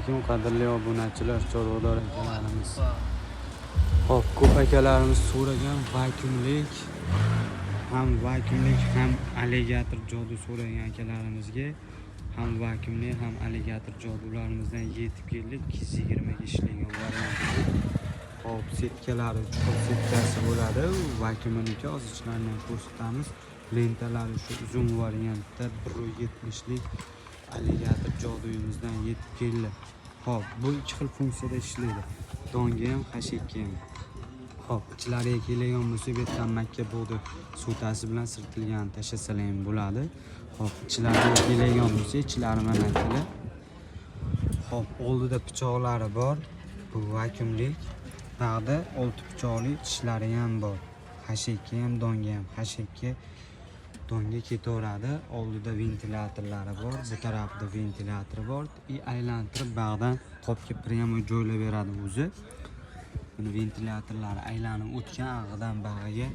alaykum qadrli obunachilar, chorvador akalarimiz. Hop, ko'p akalarimiz so'ragan vakuumlik ham alligator jodu so'ragan akalarimizga ham vakuumli ham alligator jodularimizdan yetib keldik. 220 ga ishlagan variant. Hop, setkalari chuqur setkasi bo'ladi. Vakuumniki ozichlarini ko'rsatamiz. Lentalari shu uzun variantda 170 lik alligator joduyimizdan yetib keldi. Hop, bu ikki xil funksiyada ishlaydi. Donga ham, hashakka ham. Hop, ichlariga kelgan bo'lsa, bu yerdan makka bug'doy sutasi bilan sirtilgan tashlasalar ham bo'ladi. Hop, ichlariga kelgan bo'lsa, ichlari mana kelar. Hop, oldida pichoqlari bor. Bu vakuumlik. Bag'da 6 pichoqli tishlari ham bor. Hashakka ham, donga ham. Hashakka donga ketaveradi. Oldida ventilyatorlari bor, bu tarafda ventilyatori bor. Aylantirib bag'dan qopga prямо joylab beradi o'zi. Buni ventilyatorlari aylanib o'tgan ag'idan bag'iga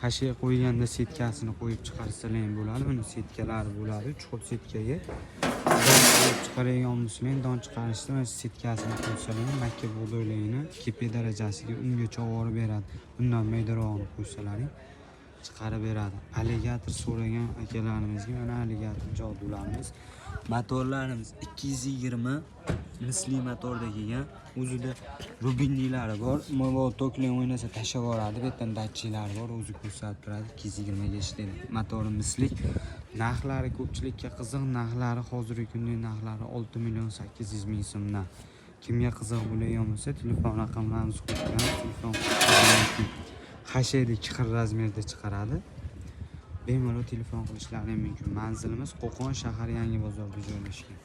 hashak qo'yganda setkasini qo'yib chiqarsalar ham bo'ladi. Buni setkalari bo'ladi. Chuqur setkaga qo'yib chiqaradigan bo'lsa, don chiqarishda mana setkasini qo'ysalar ham makka bug'doyligini kepe darajasiga ungacha olib beradi. Bundan maydarog'ini qo'ysalaring chiqarib beradi. Alligator so'ragan akalarimizga mana alligator jodularimiz. Motorlarimiz 220 misli motorda kelgan. O'zida rubinlilari bor. Motor toklan o'ynasa tashlab yuboradi. Bu yerdan datchiklari bor, o'zi ko'rsatib turadi. 220 ga ishlaydi. Motori mislik. Narxlari ko'pchilikka qiziq. Narxlari hozirgi kunda narxlari 6 million 800 ming so'mdan. Kimga qiziq bo'lgan bo'lsa, telefon raqamlarimizni qo'yib telefon hashakda 2 xil razmerda chiqaradi. Bemalol telefon qilishlari mumkin. Manzilimiz Qo'qon shahar Yangi bozorda joylashgan.